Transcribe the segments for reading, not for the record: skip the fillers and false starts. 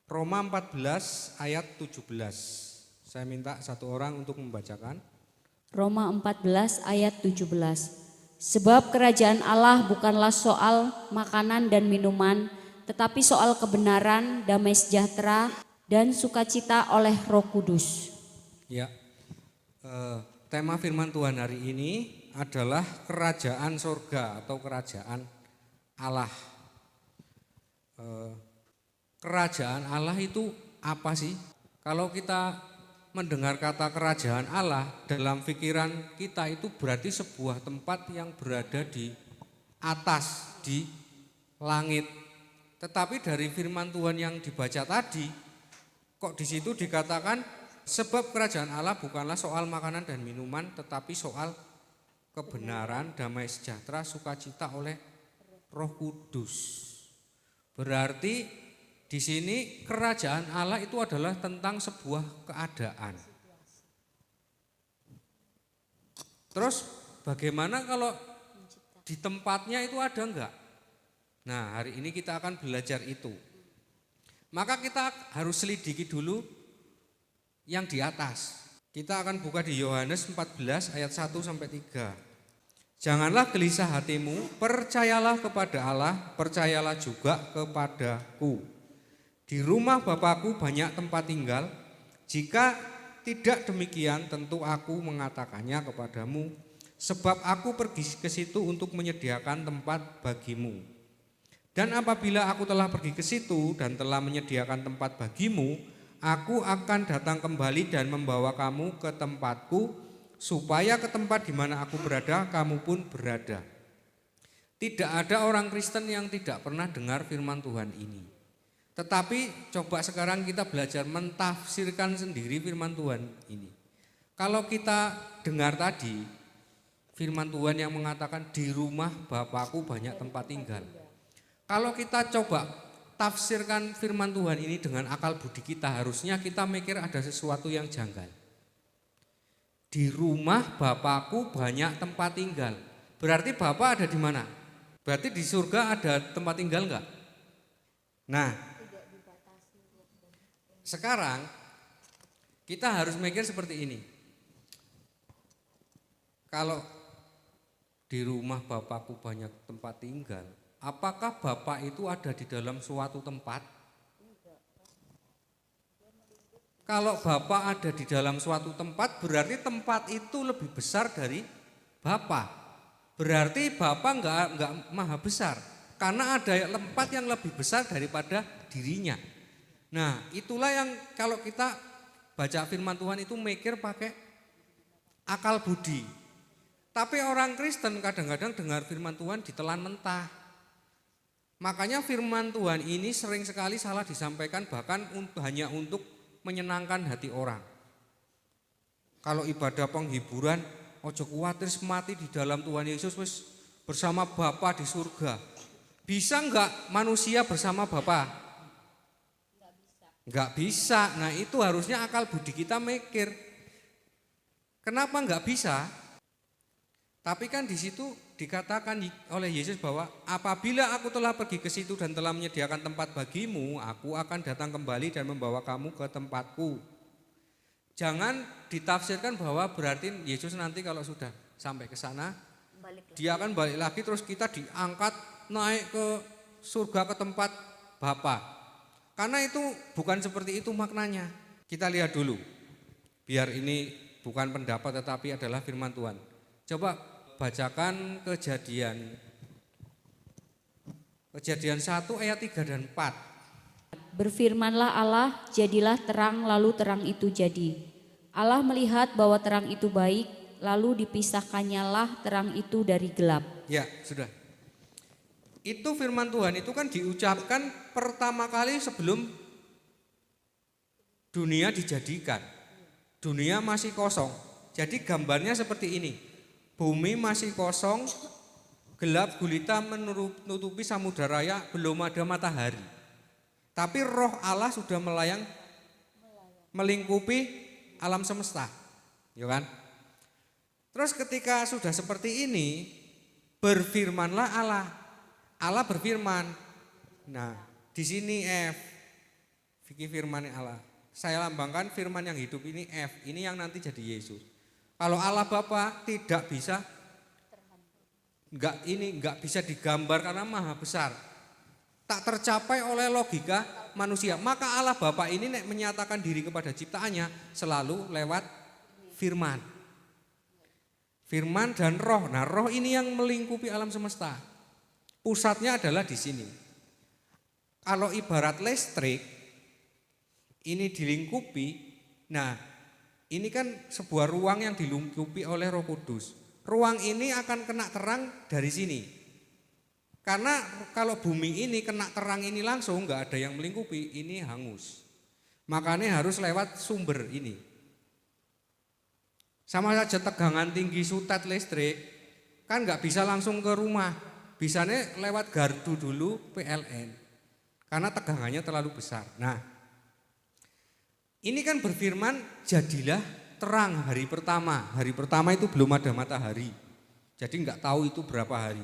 Roma 14 ayat 17. Saya minta satu orang untuk membacakan. Roma 14 ayat 17. Sebab kerajaan Allah bukanlah soal makanan dan minuman, tetapi soal kebenaran, damai sejahtera, dan sukacita oleh Roh Kudus. Ya, tema firman Tuhan hari ini adalah kerajaan surga atau kerajaan Allah. Kerajaan Allah itu apa sih? Kalau kita mendengar kata kerajaan Allah, dalam pikiran kita itu berarti sebuah tempat yang berada di atas, di langit. Tetapi dari firman Tuhan yang dibaca tadi, kok di situ dikatakan sebab kerajaan Allah bukanlah soal makanan dan minuman, tetapi soal kebenaran, damai sejahtera, sukacita oleh Roh Kudus. Berarti di sini kerajaan Allah itu adalah tentang sebuah keadaan. Terus bagaimana kalau di tempatnya itu ada enggak? Nah, hari ini kita akan belajar itu. Maka kita harus selidiki dulu yang di atas. Kita akan buka di Yohanes 14 ayat 1 sampai 3. Janganlah gelisah hatimu, percayalah kepada Allah, percayalah juga kepadaku. Di rumah Bapakku banyak tempat tinggal, jika tidak demikian tentu aku mengatakannya kepadamu, sebab aku pergi ke situ untuk menyediakan tempat bagimu. Dan apabila aku telah pergi ke situ dan telah menyediakan tempat bagimu, aku akan datang kembali dan membawa kamu ke tempatku, supaya ke tempat di mana aku berada, kamu pun berada. Tidak ada orang Kristen yang tidak pernah dengar firman Tuhan ini. Tetapi coba sekarang kita belajar mentafsirkan sendiri firman Tuhan ini. Kalau kita dengar tadi firman Tuhan yang mengatakan di rumah Bapakku banyak tempat tinggal. Kalau kita coba tafsirkan firman Tuhan ini dengan akal budi kita, harusnya kita mikir ada sesuatu yang janggal. Di rumah Bapakku banyak tempat tinggal. Berarti Bapak ada di mana? Berarti di surga ada tempat tinggal enggak? Nah, sekarang kita harus mikir seperti ini. Kalau di rumah Bapakku banyak tempat tinggal, apakah Bapak itu ada di dalam suatu tempat? Kalau Bapak ada di dalam suatu tempat, berarti tempat itu lebih besar dari Bapak. Berarti Bapak enggak maha besar, karena ada tempat yang lebih besar daripada dirinya. Nah, itulah yang kalau kita baca firman Tuhan itu mikir pakai akal budi. Tapi orang Kristen kadang-kadang dengar firman Tuhan ditelan mentah. Makanya firman Tuhan ini sering sekali salah disampaikan, bahkan hanya untuk menyenangkan hati orang. Kalau ibadah penghiburan, ojo kuatir mati di dalam Tuhan Yesus wis bersama Bapa di surga. Bisa enggak manusia bersama Bapa? Enggak bisa. Nah, itu harusnya akal budi kita mikir. Kenapa enggak bisa? Tapi kan di situ dikatakan oleh Yesus bahwa apabila aku telah pergi ke situ dan telah menyediakan tempat bagimu, aku akan datang kembali dan membawa kamu ke tempatku. Jangan ditafsirkan bahwa berarti Yesus nanti kalau sudah sampai ke sana, dia akan balik lagi terus kita diangkat naik ke surga ke tempat Bapa. Karena itu bukan seperti itu maknanya. Kita lihat dulu, biar ini bukan pendapat tetapi adalah firman Tuhan. Coba bacakan Kejadian 1 ayat 3 dan 4. Berfirmanlah Allah, jadilah terang, lalu terang itu jadi. Allah melihat bahwa terang itu baik, lalu dipisahkannyalah terang itu dari gelap. Ya, sudah. Itu firman Tuhan itu kan diucapkan pertama kali sebelum dunia dijadikan. Dunia masih kosong. Jadi gambarnya seperti ini. Bumi masih kosong, gelap gulita menutupi samudra raya, belum ada matahari. Tapi roh Allah sudah melayang melingkupi alam semesta. Ya kan? Terus ketika sudah seperti ini, berfirmanlah Allah. Allah berfirman. Nah, di sini F. Fikih firman Allah. Saya lambangkan firman yang hidup ini F, ini yang nanti jadi Yesus. Kalau Allah Bapa tidak bisa, enggak bisa digambar karena maha besar. Tak tercapai oleh logika manusia. Maka Allah Bapa ini menyatakan diri kepada ciptaannya selalu lewat firman. Firman dan roh. Nah, roh ini yang melingkupi alam semesta. Pusatnya adalah di sini. Kalau ibarat listrik ini dilingkupi, nah ini kan sebuah ruang yang dilingkupi oleh Roh Kudus. Ruang ini akan kena terang dari sini. Karena kalau bumi ini kena terang ini langsung, nggak ada yang melingkupi, ini hangus. Makanya harus lewat sumber ini. Sama saja tegangan tinggi sutet listrik, kan nggak bisa langsung ke rumah. Bisanya lewat gardu dulu PLN. Karena tegangannya terlalu besar. Nah, ini kan berfirman, jadilah terang hari pertama. Hari pertama itu belum ada matahari. Jadi enggak tahu itu berapa hari.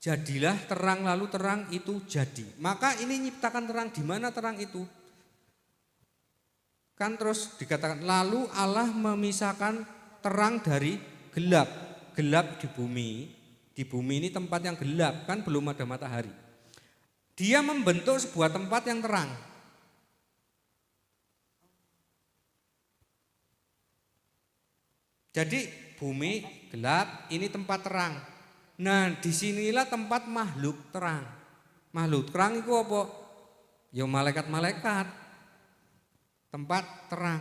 Jadilah terang, lalu terang itu jadi. Maka ini nyiptakan terang, di mana terang itu? Kan terus dikatakan, lalu Allah memisahkan terang dari gelap. Gelap di bumi. Di bumi ini tempat yang gelap, kan belum ada matahari. Dia membentuk sebuah tempat yang terang. Jadi bumi gelap, ini tempat terang. Nah, disinilah tempat makhluk terang. Makhluk terang itu apa? Ya malaikat-malaikat. Tempat terang.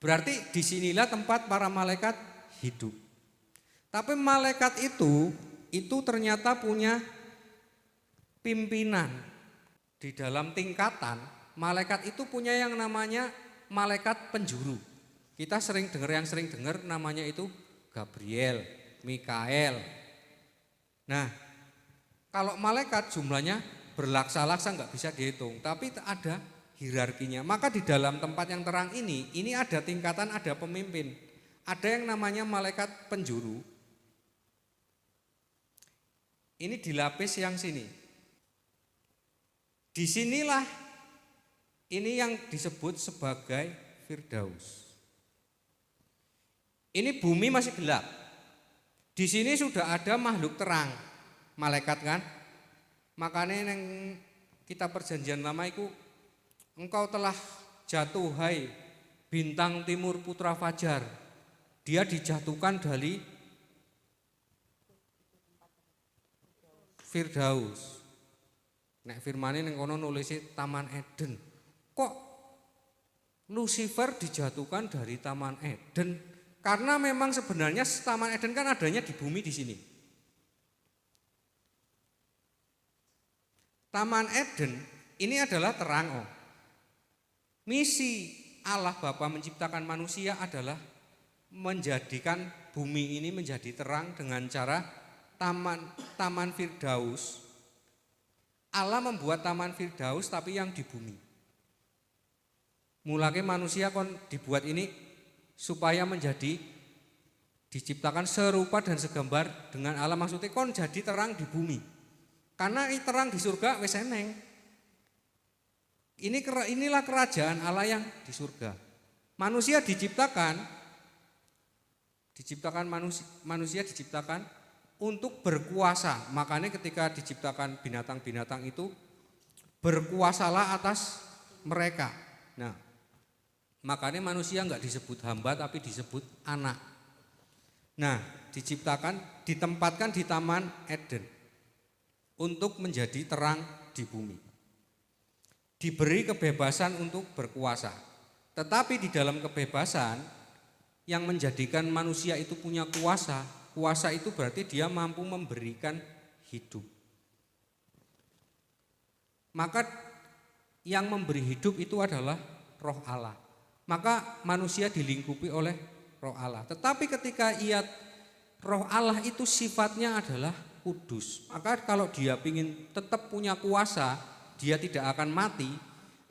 Berarti disinilah tempat para malaikat hidup. Tapi malaikat itu ternyata punya pimpinan. Di dalam tingkatan, malaikat itu punya yang namanya malaikat penjuru. Kita sering dengar namanya itu Gabriel, Mikael. Nah, kalau malaikat jumlahnya berlaksa-laksa nggak bisa dihitung, tapi ada hierarkinya. Maka di dalam tempat yang terang ini ada tingkatan, ada pemimpin. Ada yang namanya malaikat penjuru. Ini dilapis yang sini. Disinilah ini yang disebut sebagai Firdaus. Ini bumi masih gelap. Di sini sudah ada makhluk terang, malaikat kan. Makanya yang kita perjanjian lama itu, engkau telah jatuh hai bintang timur putra fajar. Dia dijatuhkan dari Firdaus. Nek firmane ning kono nulisnya Taman Eden. Kok Lucifer dijatuhkan dari Taman Eden? Karena memang sebenarnya Taman Eden kan adanya di bumi di sini. Taman Eden ini adalah terang. Misi Allah Bapa menciptakan manusia adalah menjadikan bumi ini menjadi terang dengan cara Taman Firdaus. Allah membuat Taman Firdaus tapi yang di bumi. Mulanya manusia kon dibuat ini supaya menjadi diciptakan serupa dan segambar dengan Allah, maksudnya kon jadi terang di bumi. Karena terang di surga wis eneng. Inilah kerajaan Allah yang di surga. Manusia manusia diciptakan untuk berkuasa. Makanya ketika diciptakan binatang-binatang itu berkuasalah atas mereka. Nah, makanya manusia enggak disebut hamba tapi disebut anak. Nah, ditempatkan di Taman Eden untuk menjadi terang di bumi. Diberi kebebasan untuk berkuasa. Tetapi di dalam kebebasan yang menjadikan manusia itu punya kuasa itu berarti dia mampu memberikan hidup. Maka yang memberi hidup itu adalah Roh Allah. Maka manusia dilingkupi oleh Roh Allah. Tetapi ketika Roh Allah itu sifatnya adalah kudus. Maka kalau dia ingin tetap punya kuasa, dia tidak akan mati,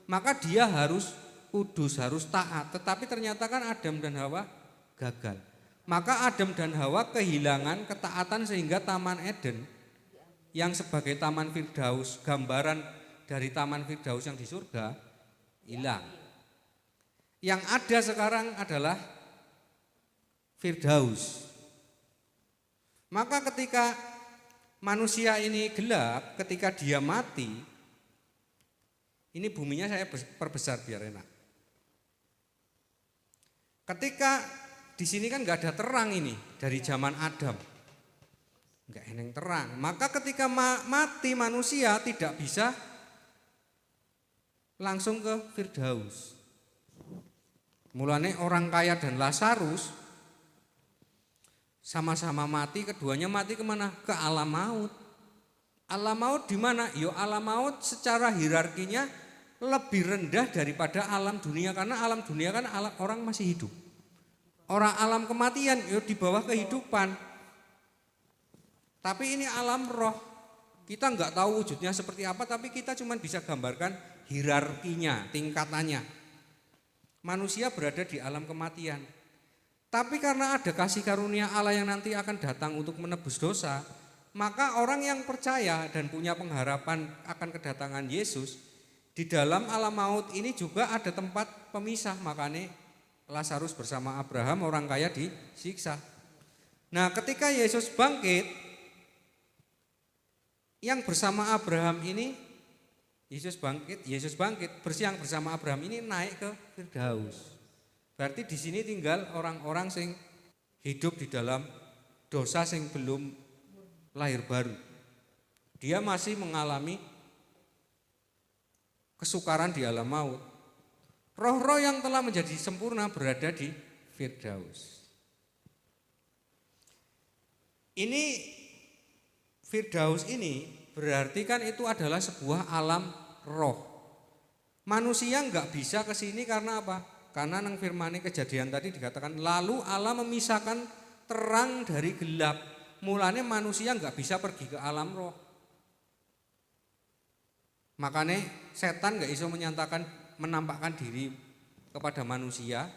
maka dia harus kudus, harus taat. Tetapi ternyata kan Adam dan Hawa gagal. Maka Adam dan Hawa kehilangan ketaatan sehingga Taman Eden yang sebagai Taman Firdaus, gambaran dari Taman Firdaus yang di surga, hilang. Yang ada sekarang adalah Firdaus. Maka ketika manusia ini gelap, ketika dia mati, ini buminya saya perbesar biar enak. Ketika di sini kan nggak ada terang ini dari zaman Adam, nggak eneng terang. Maka ketika mati manusia tidak bisa langsung ke Firdaus. Mulane orang kaya dan Lazarus sama-sama mati, keduanya mati kemana? Ke alam maut. Alam maut di mana? Yo alam maut secara hierarkinya lebih rendah daripada alam dunia, karena alam dunia kan orang masih hidup. Orang alam kematian yo di bawah kehidupan. Tapi ini alam roh. Kita nggak tahu wujudnya seperti apa, tapi kita cuma bisa gambarkan hierarkinya, tingkatannya. Manusia berada di alam kematian. Tapi karena ada kasih karunia Allah yang nanti akan datang untuk menebus dosa, maka orang yang percaya dan punya pengharapan akan kedatangan Yesus, di dalam alam maut ini juga ada tempat pemisah. Makanya Lazarus bersama Abraham orang kaya disiksa. Nah, ketika Yesus bangkit, yang bersama Abraham ini Yesus bangkit yang bersama Abraham ini naik ke Firdaus. Berarti di sini tinggal orang-orang sing hidup di dalam dosa sing belum lahir baru. Dia masih mengalami kesukaran di alam maut. Roh-roh yang telah menjadi sempurna berada di Firdaus. Ini Firdaus ini berarti kan itu adalah sebuah alam roh. Manusia enggak bisa ke sini karena apa? Karena nang firmane Kejadian tadi dikatakan lalu Allah memisahkan terang dari gelap. Mulanya manusia enggak bisa pergi ke alam roh. Makanya setan enggak bisa menampakkan diri kepada manusia.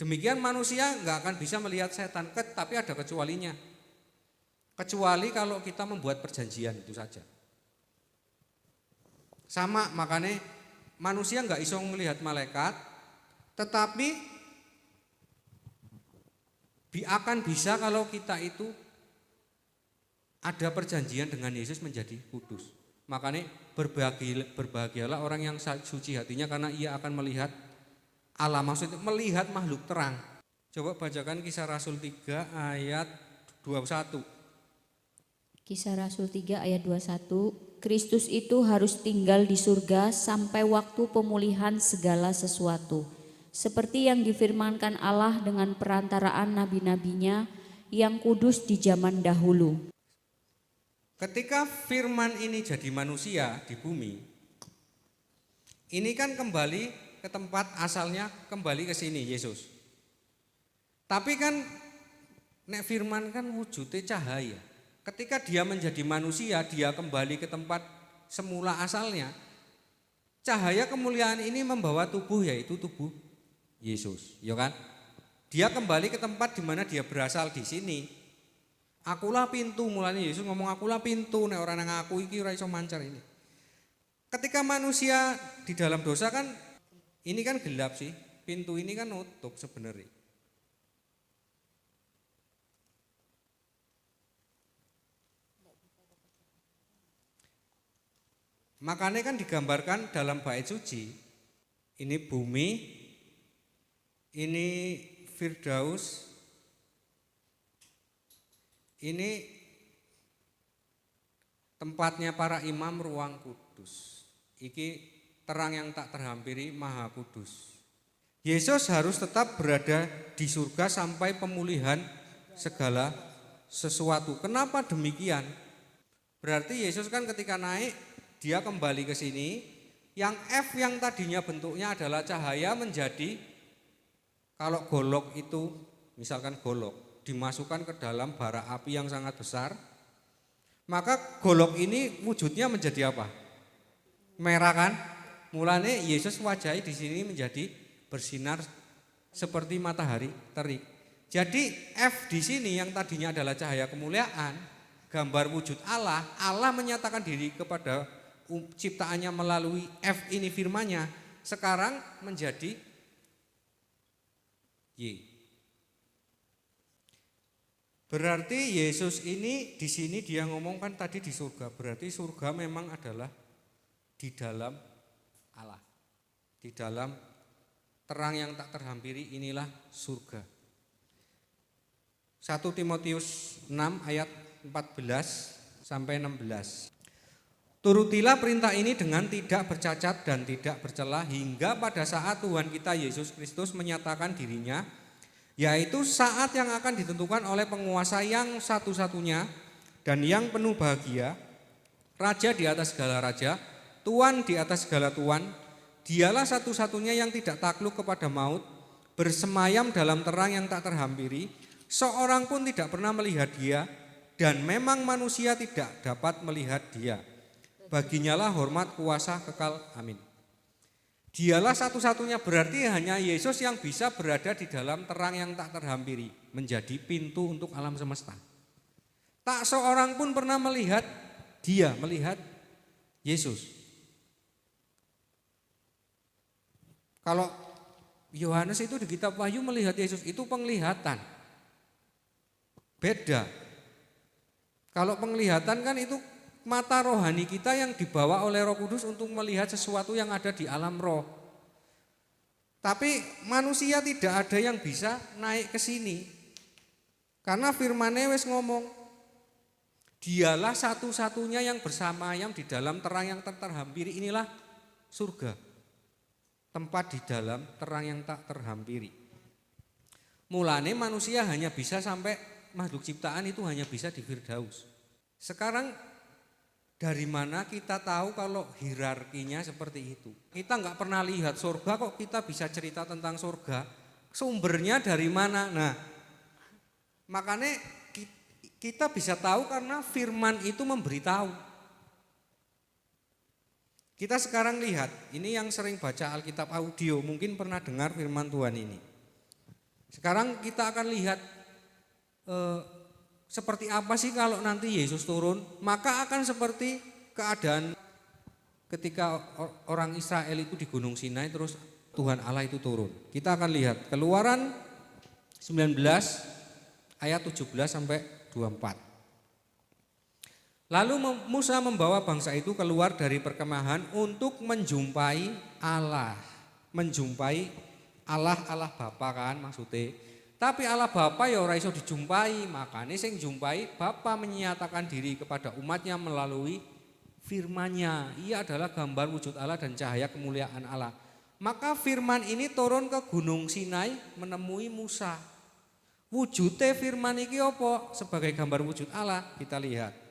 Demikian manusia enggak akan bisa melihat setan, tapi ada kecualinya. Kecuali kalau kita membuat perjanjian, itu saja. Sama, makanya manusia enggak bisa melihat malaikat, tetapi akan bisa kalau kita itu ada perjanjian dengan Yesus menjadi kudus. Makanya berbahagialah orang yang suci hatinya, karena ia akan melihat Allah, maksudnya melihat makhluk terang. Coba bacakan Kisah Rasul 3 ayat 21. Kisah Rasul 3 ayat 21, Kristus itu harus tinggal di surga sampai waktu pemulihan segala sesuatu, seperti yang difirmankan Allah dengan perantaraan nabi-nabinya yang kudus di zaman dahulu. Ketika firman ini jadi manusia di bumi, ini kan kembali ke tempat asalnya, kembali ke sini Yesus. Tapi kan nek firman kan wujudnya cahaya. Ketika dia menjadi manusia, dia kembali ke tempat semula asalnya. Cahaya kemuliaan ini membawa tubuh, yaitu tubuh Yesus, ya kan? Dia kembali ke tempat di mana dia berasal di sini. Akulah pintu, mulanya Yesus ngomong akulah pintu, nek orang yang aku iki ora iso mancar ini. Ketika manusia di dalam dosa kan ini kan gelap sih, pintu ini kan nutup sebenarnya. Makanya kan digambarkan dalam bait suci, ini bumi, ini Firdaus, ini tempatnya para imam ruang kudus. Iki terang yang tak terhampiri Maha Kudus. Yesus harus tetap berada di surga sampai pemulihan segala sesuatu. Kenapa demikian? Berarti Yesus kan ketika naik, dia kembali ke sini. Yang F yang tadinya bentuknya adalah cahaya menjadi, kalau golok itu, misalkan golok, dimasukkan ke dalam bara api yang sangat besar, maka golok ini wujudnya menjadi apa? Merah kan? Mulanya Yesus wajahnya di sini menjadi bersinar seperti matahari terik. Jadi F di sini yang tadinya adalah cahaya kemuliaan, gambar wujud Allah, Allah menyatakan diri kepada ciptaannya melalui F ini firman-Nya. sekarang menjadi Y. Berarti Yesus ini di sini dia ngomongkan tadi di surga. Berarti surga memang adalah di dalam Allah. Di dalam terang yang tak terhampiri, inilah surga. 1 Timotius 6 ayat 14 sampai 16. Turutilah perintah ini dengan tidak bercacat dan tidak bercela hingga pada saat Tuhan kita Yesus Kristus menyatakan dirinya, yaitu saat yang akan ditentukan oleh penguasa yang satu-satunya dan yang penuh bahagia, Raja di atas segala raja, Tuan di atas segala tuan. Dialah satu-satunya yang tidak takluk kepada maut, bersemayam dalam terang yang tak terhampiri, seorang pun tidak pernah melihat dia, dan memang manusia tidak dapat melihat dia. Baginyalah hormat kuasa kekal, amin. Dialah satu-satunya, berarti hanya Yesus yang bisa berada di dalam terang yang tak terhampiri, menjadi pintu untuk alam semesta. Tak seorang pun pernah melihat dia, melihat Yesus. Kalau Yohanes itu di kitab Wahyu melihat Yesus itu penglihatan. Beda. Kalau penglihatan kan itu mata rohani kita yang dibawa oleh Roh Kudus untuk melihat sesuatu yang ada di alam roh. Tapi manusia tidak ada yang bisa naik ke sini. Karena firman-Nya wis ngomong, dialah satu-satunya yang bersemayam di dalam terang yang terhampiri, inilah surga. Tempat di dalam terang yang tak terhampiri. Mulane manusia hanya bisa sampai makhluk ciptaan itu hanya bisa di Firdaus. Sekarang dari mana kita tahu kalau hierarkinya seperti itu? Kita nggak pernah lihat surga, kok kita bisa cerita tentang surga? Sumbernya dari mana? Nah, makanya kita bisa tahu karena firman itu memberitahu. Kita sekarang lihat, ini yang sering baca Alkitab audio, mungkin pernah dengar firman Tuhan ini. Sekarang kita akan lihat seperti apa sih kalau nanti Yesus turun, maka akan seperti keadaan ketika orang Israel itu di Gunung Sinai terus Tuhan Allah itu turun. Kita akan lihat Keluaran 19 ayat 17 sampai 24. Lalu Musa membawa bangsa itu keluar dari perkemahan untuk menjumpai Allah. Menjumpai Allah Bapa kan maksudnya. Tapi Allah Bapa ya ora iso dijumpai, makanya sing jumpai Bapa menyatakan diri kepada umatnya melalui firman-Nya. Ia adalah gambar wujud Allah dan cahaya kemuliaan Allah. Maka firman ini turun ke Gunung Sinai menemui Musa. Wujudnya firman ini apa? Sebagai gambar wujud Allah, kita lihat.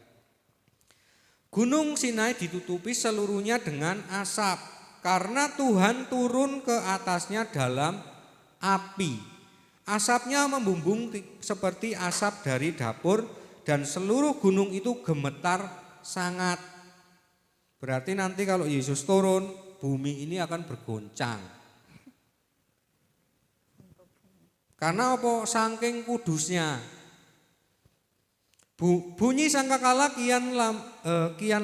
Gunung Sinai ditutupi seluruhnya dengan asap karena Tuhan turun ke atasnya dalam api. Asapnya membumbung seperti asap dari dapur dan seluruh gunung itu gemetar sangat. Berarti nanti kalau Yesus turun, bumi ini akan bergoncang. Karena apa? Saking kudusnya. Bunyi sangkakala kian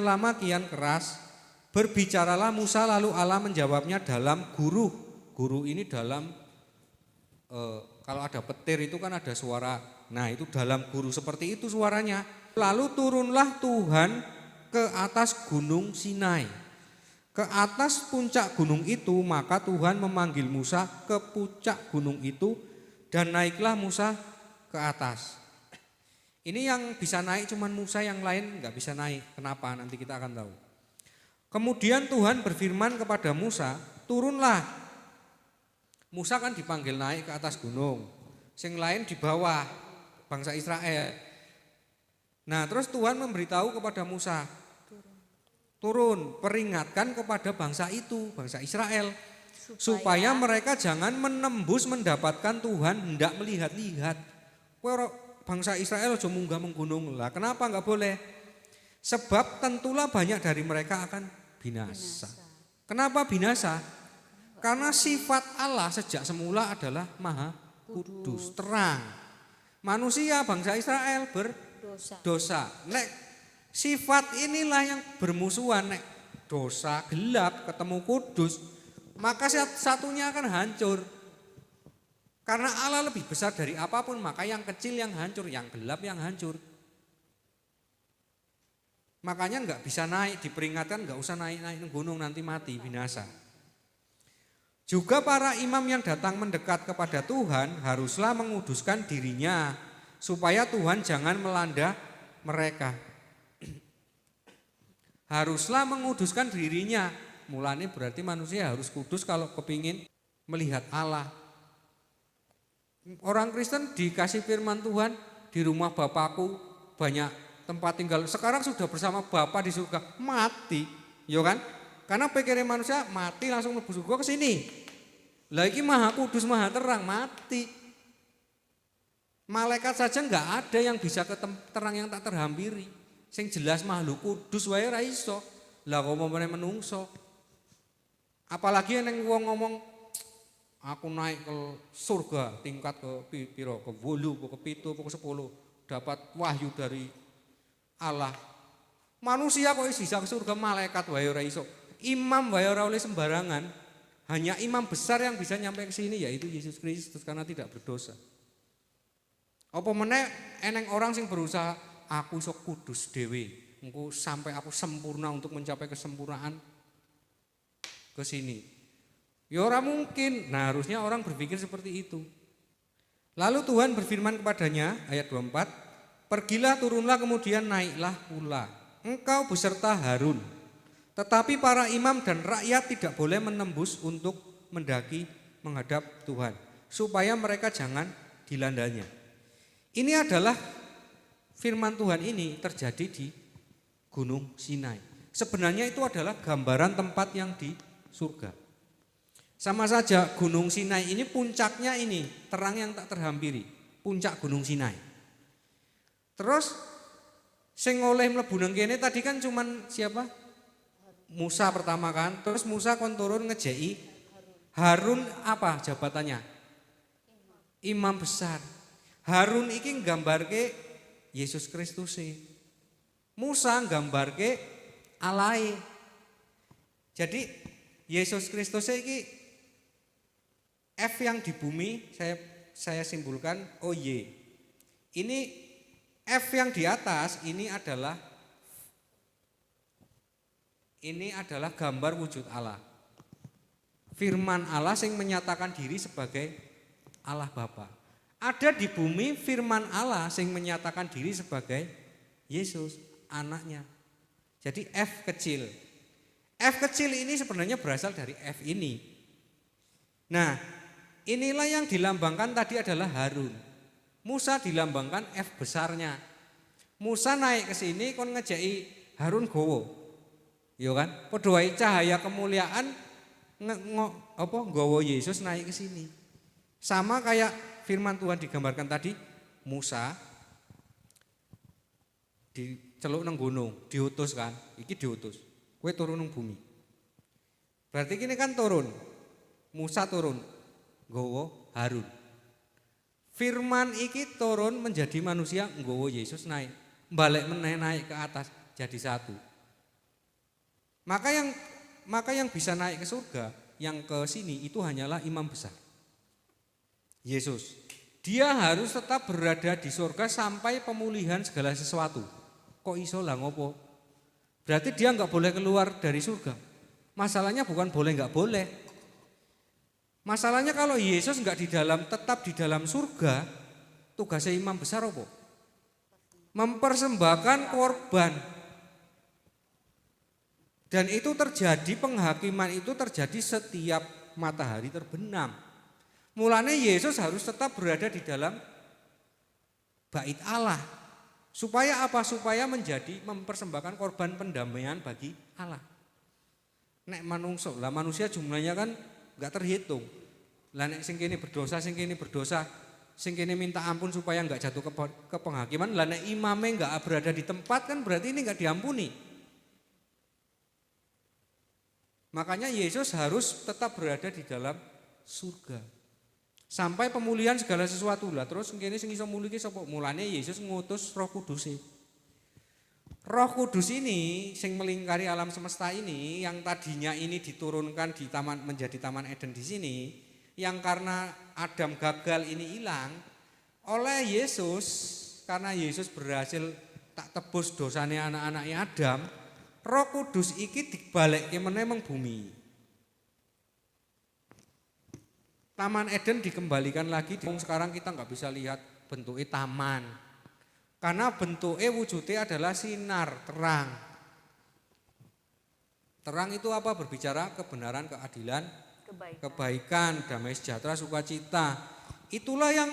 lama kian keras. Berbicaralah Musa lalu Allah menjawabnya dalam guruh. Guruh ini dalam kalau ada petir itu kan ada suara. Nah itu dalam guruh seperti itu suaranya. Lalu turunlah Tuhan ke atas gunung Sinai. Ke atas puncak gunung itu maka Tuhan memanggil Musa ke puncak gunung itu dan naiklah Musa ke atas. Ini yang bisa naik cuman Musa, yang lain enggak bisa naik. Kenapa? Nanti kita akan tahu. Kemudian Tuhan berfirman kepada Musa, turunlah. Musa kan dipanggil naik ke atas gunung. Yang lain di bawah, bangsa Israel. Nah terus Tuhan memberitahu kepada Musa, turun, peringatkan kepada bangsa itu, bangsa Israel. Supaya mereka jangan menembus mendapatkan Tuhan hendak melihat-lihat. Bangsa Israel aja munggah menggunung lah. Kenapa enggak boleh? Sebab tentulah banyak dari mereka akan binasa. Kenapa binasa? Karena sifat Allah sejak semula adalah maha kudus, terang. Manusia bangsa Israel berdosa. Nek sifat inilah yang bermusuhan, nek dosa gelap ketemu kudus, maka satunya akan hancur. Karena Allah lebih besar dari apapun, maka yang kecil yang hancur, yang gelap yang hancur. Makanya nggak bisa naik, diperingatkan nggak usah naik-naik gunung, nanti mati, binasa. Juga para imam yang datang mendekat kepada Tuhan haruslah menguduskan dirinya, supaya Tuhan jangan melanda mereka. Haruslah menguduskan dirinya, mulanya berarti manusia harus kudus kalau kepingin melihat Allah. Orang Kristen dikasih firman Tuhan, di rumah Bapakku banyak tempat tinggal. Sekarang sudah bersama Bapa di surga, mati, ya kan? Karena pikirnya manusia mati langsung mlebu surga ke sini. Lagi maha kudus, maha terang, mati. Malaikat saja enggak ada yang bisa ke terang yang tak terhampiri. Sing jelas makhluk kudus wae ra iso. Lah kok momene menungso. Apalagi nek wong ngomong aku naik ke surga tingkat ke piro, ke 8, ke 7, ke 10, dapat wahyu dari Allah. Manusia kok bisa ke surga, malaikat wae ora iso. Imam wae ora oleh sembarangan. Hanya imam besar yang bisa nyampe ke sini, yaitu Yesus Kristus, karena tidak berdosa. Apa meneh eneng orang sing berusaha aku iso kudus dhewe, engko sampai aku sempurna untuk mencapai kesempurnaan ke sini. Ya ora mungkin. Nah, harusnya orang berpikir seperti itu. Lalu Tuhan berfirman kepadanya, ayat 24, pergilah, turunlah, kemudian naiklah pula, engkau beserta Harun. Tetapi para imam dan rakyat tidak boleh menembus untuk mendaki menghadap Tuhan, supaya mereka jangan dilandanya. Ini adalah firman Tuhan ini terjadi di Gunung Sinai. Sebenarnya itu adalah gambaran tempat yang di surga. Sama saja Gunung Sinai ini puncaknya ini terang yang tak terhampiri, puncak Gunung Sinai. Terus sing oleh mlebu nang kene tadi kan cuman siapa? Musa pertama kan. Terus Musa kon turun ngejeki Harun, apa jabatannya? Imam besar. Harun iki nggambarke Yesus Kristus. Musa nggambarke Alahe. Jadi Yesus Kristus iki F yang di bumi saya simpulkan OY. Ini F yang di atas ini adalah gambar wujud Allah. Firman Allah yang menyatakan diri sebagai Allah Bapa. Ada di bumi firman Allah yang menyatakan diri sebagai Yesus, anaknya. Jadi F kecil. F kecil ini sebenarnya berasal dari F ini. Nah, inilah yang dilambangkan tadi adalah Harun. Musa dilambangkan F besarnya. Musa naik ke sini kon ngejeki Harun gowo. Ya kan? Padha wae cahaya kemuliaan nggawa Yesus naik ke sini. Sama kayak firman Tuhan digambarkan tadi, Musa diceluk nang gunung, diutus kan? Iki diutus. Kowe turun nang bumi. Berarti kini kan turun. Musa turun, nggawa Harun. Firman iki turun menjadi manusia, nggawa Yesus naik. Balik meneh naik ke atas jadi satu. Maka yang bisa naik ke surga, yang ke sini itu hanyalah imam besar. Yesus. Dia harus tetap berada di surga sampai pemulihan segala sesuatu. Kok iso lah ngopo? Berarti dia enggak boleh keluar dari surga. Masalahnya bukan boleh enggak boleh. Masalahnya kalau Yesus enggak tetap di dalam surga, tugasnya imam besar apa? Mempersembahkan korban. Dan itu terjadi, penghakiman itu terjadi setiap matahari terbenam. Mulanya Yesus harus tetap berada di dalam bait Allah. Supaya apa? Supaya mempersembahkan korban pendamaian bagi Allah. Nek manungso, lah manusia jumlahnya kan enggak terhitung. Lah nek sing kene berdosa, sing kene minta ampun supaya enggak jatuh ke penghakiman. Lah nek imame enggak berada di tempat kan berarti ini enggak diampuni. Makanya Yesus harus tetap berada di dalam surga. Sampai pemulihan segala sesuatu lah. Terus kene sing iso mulih ki sapa? Mulane Yesus ngutus Roh Kudus. Roh Kudus ini sing melingkari alam semesta ini, yang tadinya ini diturunkan di taman, menjadi Taman Eden di sini, yang karena Adam gagal ini hilang oleh Yesus, karena Yesus berhasil tak tebus dosanya anak-anaknya Adam. Roh Kudus iki dibalekke meneh meng bumi. Taman Eden dikembalikan lagi. Sekarang kita nggak bisa lihat bentuknya taman, karena bentuknya wujudnya adalah sinar, terang. Terang itu apa? Berbicara kebenaran, keadilan, kebaikan, damai sejahtera, sukacita. Itulah yang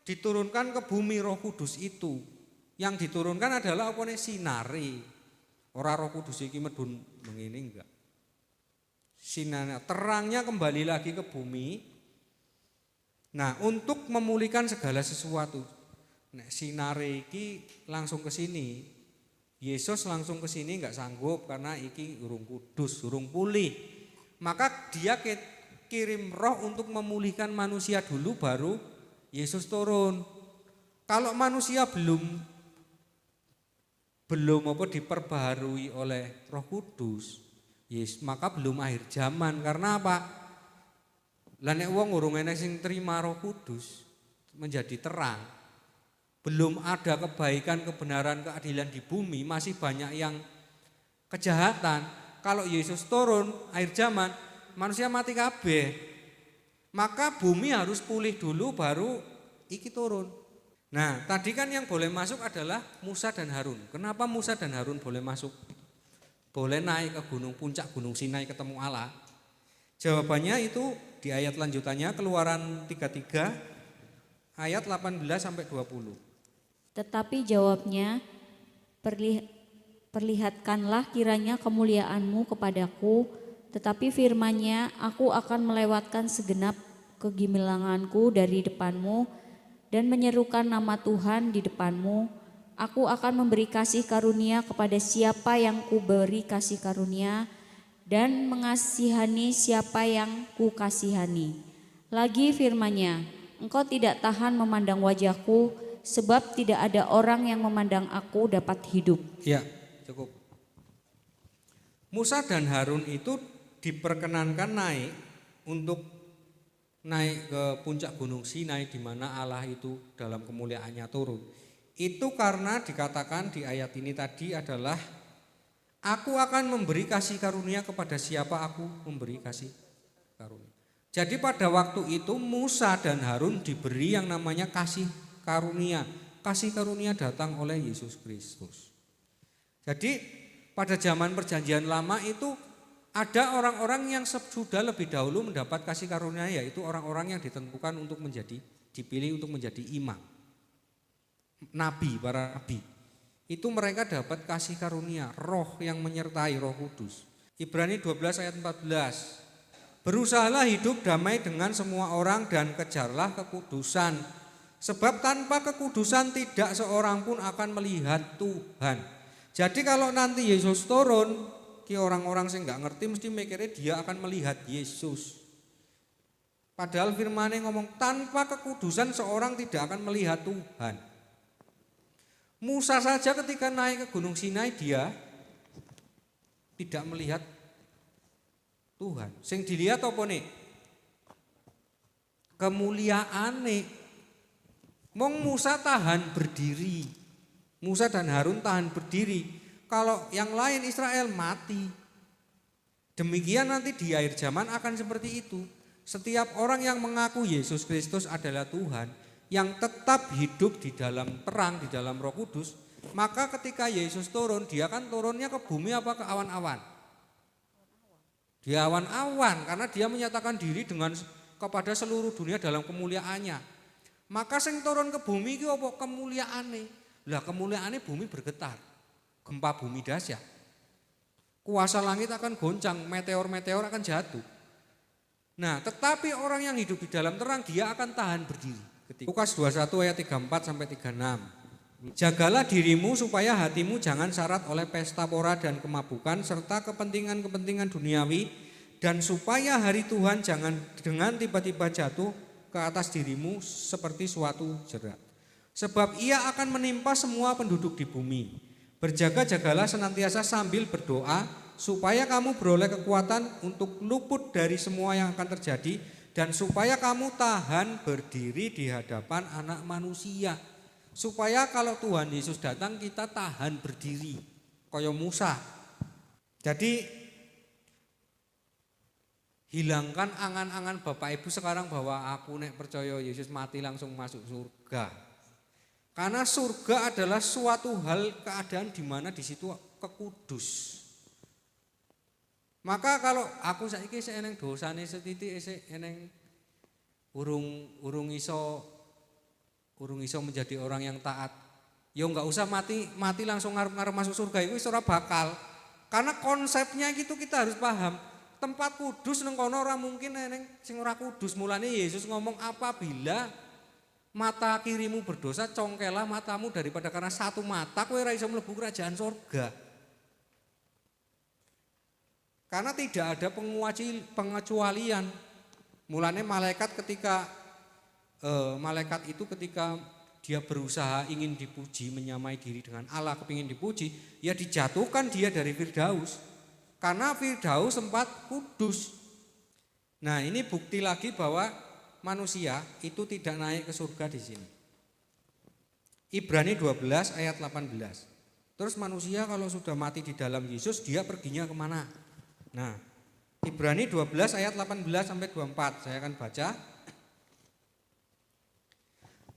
diturunkan ke bumi Roh Kudus itu. Yang diturunkan adalah apa nih? Sinare. Ora Roh Kudus iki medun mengene enggak. Sinarnya, terangnya kembali lagi ke bumi. Nah, untuk memulihkan segala sesuatu. Nek sinare iki langsung ke sini. Yesus langsung ke sini enggak sanggup karena iki urung kudus, urung pulih. Maka dia kirim roh untuk memulihkan manusia dulu, baru Yesus turun. Kalau manusia belum diperbaharui oleh Roh Kudus, yes, maka belum akhir zaman. Karena apa? Lah nek wong urung enek sing terima Roh Kudus menjadi terang, belum ada kebaikan, kebenaran, keadilan di bumi, masih banyak yang kejahatan. Kalau Yesus turun akhir zaman, manusia mati kabeh. Maka bumi harus pulih dulu baru iki turun. Nah, tadi kan yang boleh masuk adalah Musa dan Harun. Kenapa Musa dan Harun boleh masuk? Boleh naik ke puncak gunung Sinai ketemu Allah? Jawabannya itu di ayat lanjutannya, Keluaran 33 ayat 18 sampai 20. Tetapi jawabnya, perlihatkanlah kiranya kemuliaanmu kepadaku, tetapi firman-Nya, aku akan melewatkan segenap kegemilanganku dari depanmu dan menyerukan nama Tuhan di depanmu. Aku akan memberi kasih karunia kepada siapa yang kuberi kasih karunia, dan mengasihani siapa yang kukasihani. Lagi firman-Nya, engkau tidak tahan memandang wajahku, sebab tidak ada orang yang memandang aku dapat hidup. Ya, cukup. Musa dan Harun itu diperkenankan naik ke puncak gunung Sinai, di mana Allah itu dalam kemuliaannya turun. Itu karena dikatakan di ayat ini tadi adalah, aku akan memberi kasih karunia kepada siapa aku memberi kasih karunia. Jadi pada waktu itu Musa dan Harun diberi yang namanya kasih karunia. Kasih karunia datang oleh Yesus Kristus. Jadi pada zaman perjanjian lama itu ada orang-orang yang sudah lebih dahulu mendapat kasih karunia, yaitu orang-orang yang ditentukan untuk dipilih untuk menjadi imam. Nabi, para nabi. Itu mereka dapat kasih karunia, roh yang menyertai, Roh Kudus. Ibrani 12 ayat 14. Berusahalah hidup damai dengan semua orang dan kejarlah kekudusan. Sebab tanpa kekudusan tidak seorang pun akan melihat Tuhan. Jadi kalau nanti Yesus turun, orang-orang yang nggak ngerti mesti mikirnya dia akan melihat Yesus. Padahal firman-Nya ngomong tanpa kekudusan seorang tidak akan melihat Tuhan. Musa saja ketika naik ke gunung Sinai dia tidak melihat Tuhan. Sing dilihat apa nih? Kemuliaane. Mong Musa tahan berdiri. Musa dan Harun tahan berdiri. Kalau yang lain Israel mati. Demikian nanti di akhir zaman akan seperti itu. Setiap orang yang mengaku Yesus Kristus adalah Tuhan, yang tetap hidup di dalam terang, di dalam Roh Kudus, maka ketika Yesus turun, dia kan turunnya ke bumi apa ke awan-awan? Di awan-awan, karena dia menyatakan diri kepada seluruh dunia dalam kemuliaannya. Maka sing turun ke bumi itu apa? Kemuliaane. Lah kemuliaane bumi bergetar. Gempa bumi dahsyat. Kuasa langit akan goncang, meteor-meteor akan jatuh. Nah, tetapi orang yang hidup di dalam terang dia akan tahan berdiri. Lukas 21 ayat 34 sampai 36. Jagalah dirimu supaya hatimu jangan syarat oleh pesta pora dan kemabukan serta kepentingan-kepentingan duniawi, dan supaya hari Tuhan jangan dengan tiba-tiba jatuh ke atas dirimu seperti suatu jerat. Sebab ia akan menimpa semua penduduk di bumi. Berjaga-jagalah senantiasa sambil berdoa supaya kamu beroleh kekuatan untuk luput dari semua yang akan terjadi dan supaya kamu tahan berdiri di hadapan Anak Manusia. Supaya kalau Tuhan Yesus datang kita tahan berdiri kaya Musa. Jadi hilangkan angan-angan Bapak Ibu sekarang bahwa aku nek percaya Yesus mati langsung masuk surga. Karena surga adalah suatu hal keadaan di mana di situ kekudus. Maka kalau aku saiki sik eneng dosane setitik sik eneng urung iso menjadi orang yang taat. Ya enggak usah mati langsung ngarep masuk surga itu wis ora bakal. Karena konsepnya gitu kita harus paham. Tempat kudus nang kono ora mungkin eneng sing ora kudus. Mulane Yesus ngomong apabila mata kirimu berdosa congkelah matamu daripada karena satu mata kowe ora iso mlebu kerajaan surga. Karena tidak ada pengecualian. Mulane malaikat itu ketika dia berusaha ingin dipuji, menyamai diri dengan Allah, kepingin dipuji, ya dijatuhkan dia dari Firdaus. Karena Firdaus sempat kudus. Nah, ini bukti lagi bahwa manusia itu tidak naik ke surga di sini. Ibrani 12 ayat 18. Terus manusia kalau sudah mati di dalam Yesus, dia perginya kemana? Nah, Ibrani 12 ayat 18 sampai 24, saya akan baca.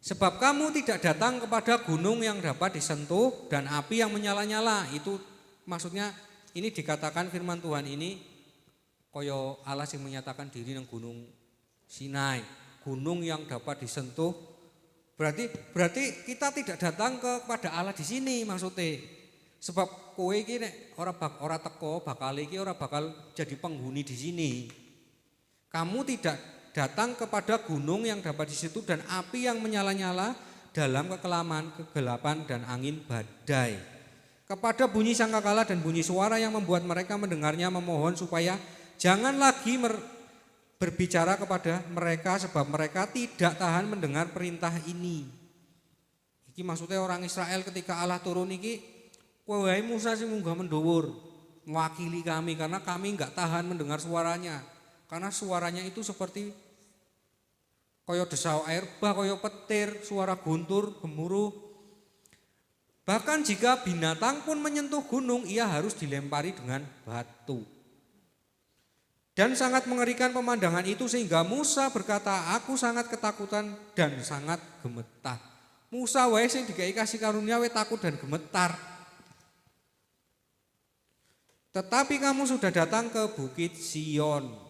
Sebab kamu tidak datang kepada gunung yang dapat disentuh dan api yang menyala-nyala. Itu maksudnya ini dikatakan firman Tuhan ini koyo Allah yang menyatakan diri nang gunung Sinai, gunung yang dapat disentuh. Berarti kita tidak datang kepada Allah di sini maksudnya. Sebab kowe iki nek ora teko bakal iki ora bakal jadi penghuni di sini. Kamu tidak datang kepada gunung yang dapat disentuh dan api yang menyala-nyala dalam kekelaman, kegelapan dan angin badai. Kepada bunyi sangkakala dan bunyi suara yang membuat mereka mendengarnya memohon supaya jangan lagi berbicara kepada mereka sebab mereka tidak tahan mendengar perintah ini. Iki maksudnya orang Israel ketika Allah turun iki, wahai Musa sing munggah mendhuwur, mewakili kami karena kami enggak tahan mendengar suaranya. Karena suaranya itu seperti kaya desau air bah, kaya petir, suara guntur, gemuruh. Bahkan jika binatang pun menyentuh gunung, ia harus dilempari dengan batu. Dan sangat mengerikan pemandangan itu sehingga Musa berkata, aku sangat ketakutan dan sangat gemetar. Musa wae sing dikai kasih karunia wae takut dan gemetar. Tetapi kamu sudah datang ke Bukit Sion.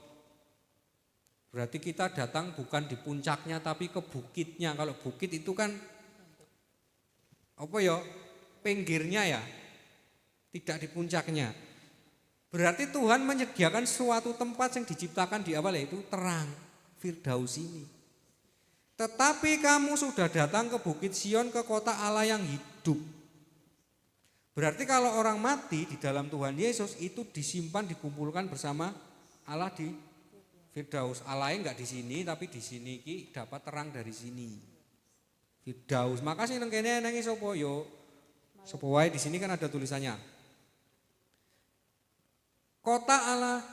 Berarti kita datang bukan di puncaknya tapi ke bukitnya. Kalau bukit itu kan apa ya? Pinggirnya ya. Tidak di puncaknya. Berarti Tuhan menyediakan suatu tempat yang diciptakan di awal yaitu terang, Firdaus ini. Tetapi kamu sudah datang ke Bukit Sion, ke kota Allah yang hidup. Berarti kalau orang mati di dalam Tuhan Yesus itu disimpan, dikumpulkan bersama Allah di Firdaus. Allahnya enggak di sini, tapi di sini ki dapat terang dari sini. Firdaus. Makasih nang kene nang sapa yo? Sapa wae di sini kan ada tulisannya. Kota Allah,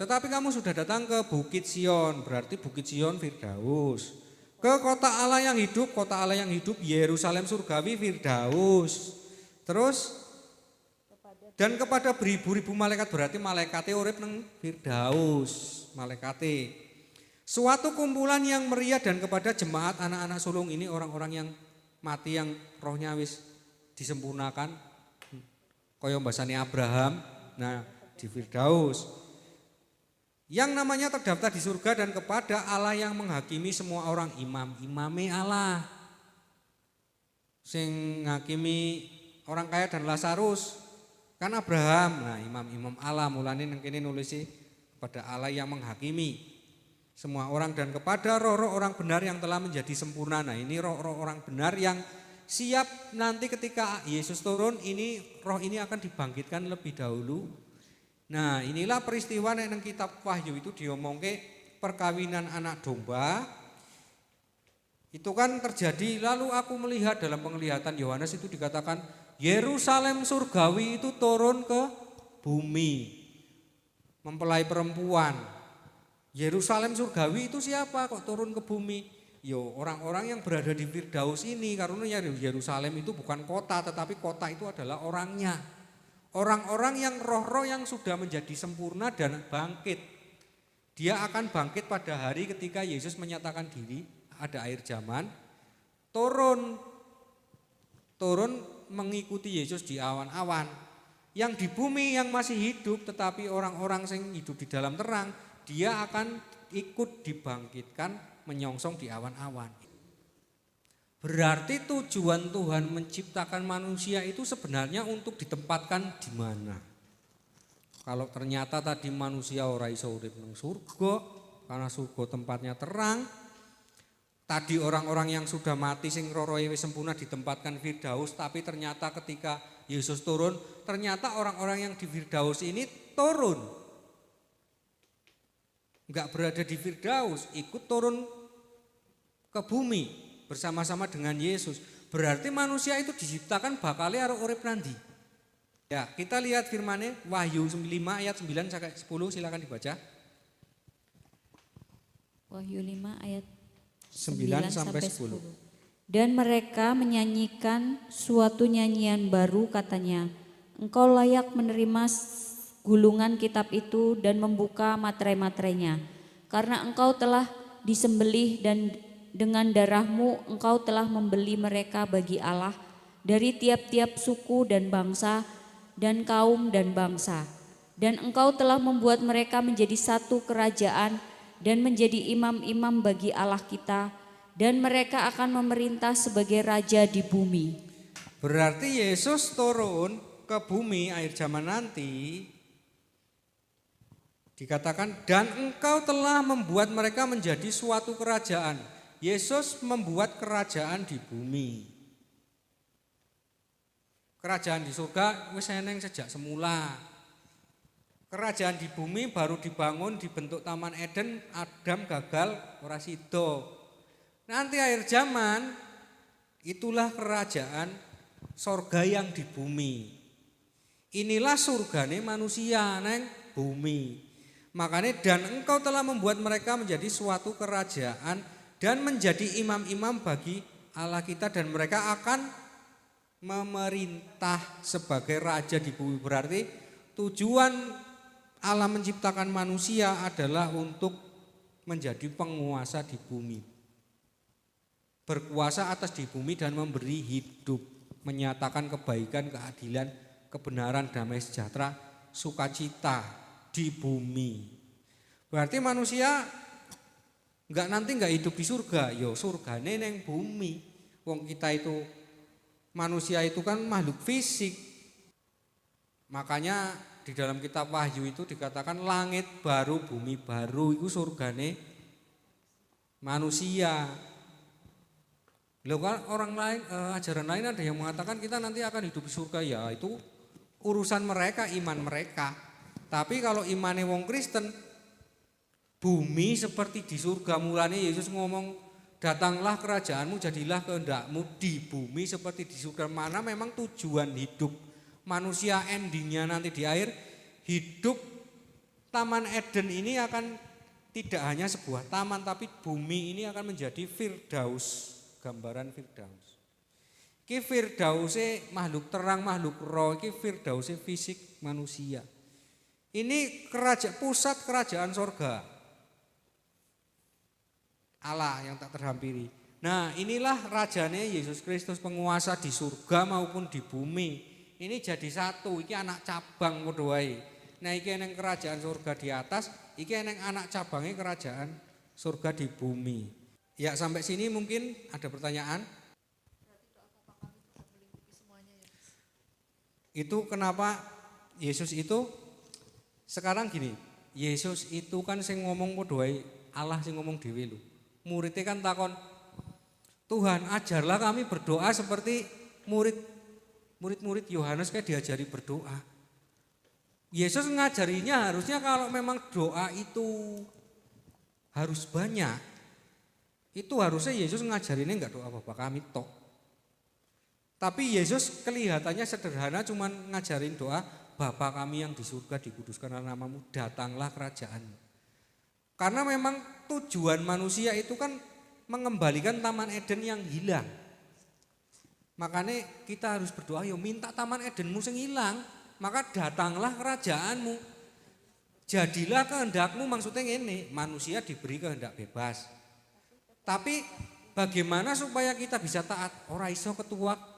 tetapi kamu sudah datang ke Bukit Sion, berarti Bukit Sion Firdaus. Ke kota Allah yang hidup, kota Allah yang hidup Yerusalem surgawi Firdaus. Terus dan kepada beribu-ribu malaikat, berarti malaikate urip nang Firdaus, malaikate. Suatu kumpulan yang meriah dan kepada jemaat anak-anak sulung ini orang-orang yang mati yang rohnya wis disempurnakan. Kaya mbasane Abraham. Nah, di Firdaus. Yang namanya terdaftar di surga dan kepada Allah yang menghakimi semua orang, imam-imame Allah. Sing ngakimi orang kaya dan Lazarus kan Abraham. Nah, imam-imam Allah mulane nang kene nulisi kepada Allah yang menghakimi semua orang dan kepada roh-roh orang benar yang telah menjadi sempurna. Nah, ini roh-roh orang benar yang siap nanti ketika Yesus turun ini roh ini akan dibangkitkan lebih dahulu. Nah, inilah peristiwa nang kitab Wahyu itu diomongke perkawinan anak domba. Itu kan terjadi, lalu aku melihat dalam penglihatan Yohanes itu dikatakan Yerusalem surgawi itu turun ke bumi, mempelai perempuan. Yerusalem surgawi itu siapa kok turun ke bumi? Yo orang-orang yang berada di Firdaus ini, karena Yerusalem itu bukan kota, tetapi kota itu adalah orangnya. Orang-orang yang roh-roh yang sudah menjadi sempurna dan bangkit. Dia akan bangkit pada hari ketika Yesus menyatakan diri, ada akhir zaman, turun mengikuti Yesus di awan-awan. Yang di bumi yang masih hidup, tetapi orang-orang yang hidup di dalam terang, dia akan ikut dibangkitkan menyongsong di awan-awan. Berarti tujuan Tuhan menciptakan manusia itu sebenarnya untuk ditempatkan di mana? Kalau ternyata tadi manusia ora iso urip nang surga, karena surga tempatnya terang. Tadi orang-orang yang sudah mati sing roroe wis sempurna ditempatkan Firdaus, tapi ternyata ketika Yesus turun, ternyata orang-orang yang di Firdaus ini turun. Enggak berada di Firdaus, ikut turun ke bumi bersama-sama dengan Yesus. Berarti manusia itu diciptakan bakalnya arep urip nanti. Ya, kita lihat firman-nya Wahyu 5 ayat 9 sampai 10, silakan dibaca. Wahyu 5 ayat 9 sampai 10. Dan mereka menyanyikan suatu nyanyian baru, katanya, Engkau layak menerima gulungan kitab itu dan membuka materai-materainya, karena engkau telah disembelih dan dengan darahmu engkau telah membeli mereka bagi Allah dari tiap-tiap suku dan bangsa dan kaum dan bangsa. Dan engkau telah membuat mereka menjadi satu kerajaan dan menjadi imam-imam bagi Allah kita, dan mereka akan memerintah sebagai raja di bumi. Berarti Yesus turun ke bumi akhir zaman nanti, dikatakan dan engkau telah membuat mereka menjadi suatu kerajaan. Yesus membuat kerajaan di bumi. Kerajaan di surga wis eneng sejak semula. Kerajaan di bumi baru dibangun dibentuk Taman Eden, Adam gagal ora sida. Nanti akhir zaman itulah kerajaan surga yang di bumi. Inilah surgane manusia neng bumi. Makanya dan engkau telah membuat mereka menjadi suatu kerajaan dan menjadi imam-imam bagi Allah kita, dan mereka akan memerintah sebagai raja di bumi. Berarti tujuan Allah menciptakan manusia adalah untuk menjadi penguasa di bumi. Berkuasa atas di bumi dan memberi hidup, menyatakan kebaikan, keadilan, kebenaran, damai sejahtera, sukacita di bumi. Berarti manusia enggak hidup di surga, yo surgane neng bumi. Wong kita itu manusia itu kan makhluk fisik. Makanya di dalam kitab Wahyu itu dikatakan langit baru, bumi baru, itu surgane manusia. Loh kan orang lain, ajaran lain ada yang mengatakan kita nanti akan hidup di surga, ya itu urusan mereka, iman mereka. Tapi kalau imane wong Kristen, bumi seperti di surga. Mulane Yesus ngomong, datanglah kerajaanmu, jadilah kehendakmu di bumi seperti di surga. Mana memang tujuan hidup manusia endingnya nanti di akhir hidup. Taman Eden ini akan tidak hanya sebuah taman, tapi bumi ini akan menjadi Firdaus, gambaran Firdaus. Ki Firdause makhluk terang, makhluk roh, ki Firdause fisik manusia. Ini pusat kerajaan sorga Allah yang tak terhampiri. Nah, inilah rajanya Yesus Kristus, penguasa di surga maupun di bumi. Ini jadi satu, iki anak cabang padha wae. Nah, iki eneng kerajaan surga di atas, iki eneng anak cabangnya kerajaan surga di bumi. Ya, sampai sini mungkin ada pertanyaan? Itu kenapa Yesus itu sekarang gini, Yesus itu kan sing ngomong padha wae, Allah sing ngomong dhewe lho. Muridnya kan takon, Tuhan ajarlah kami berdoa seperti murid-murid Yohanes kayak diajari berdoa. Yesus ngajarinya harusnya kalau memang doa itu harus banyak, itu harusnya Yesus ngajarinnya enggak doa Bapa kami tok. Tapi Yesus kelihatannya sederhana, cuman ngajarin doa, Bapa kami yang di surga, dikuduskanlah namamu, datanglah kerajaanmu. Karena memang tujuan manusia itu kan mengembalikan Taman Eden yang hilang. Makanya kita harus berdoa, yo minta Taman Edenmu sing hilang, maka datanglah kerajaanmu. Jadilah kehendakmu, maksudnya ini, manusia diberi kehendak bebas. Tapi bagaimana supaya kita bisa taat? Ora iso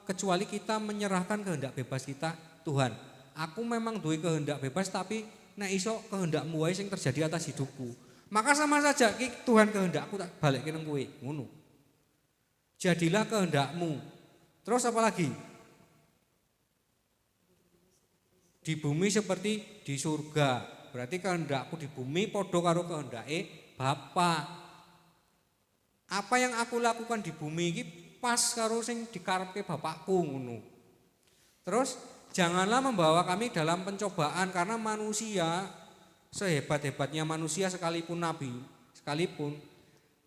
kecuali kita menyerahkan kehendak bebas kita, Tuhan, aku memang duwe kehendak bebas, tapi nek iso kehendakmu wae sing terjadi atas hidupku. Maka sama saja Tuhan kehendakku tak balikin nang kowe, ngono. Jadilah kehendakmu. Terus apa lagi? Di bumi seperti di surga. Berarti kehendakku di bumi podo karo kehendake Bapa. Apa yang aku lakukan di bumi ini pas karo sing dikarepke Bapakku, ngono. Terus janganlah membawa kami dalam pencobaan, karena manusia sehebat-hebatnya manusia sekalipun nabi sekalipun,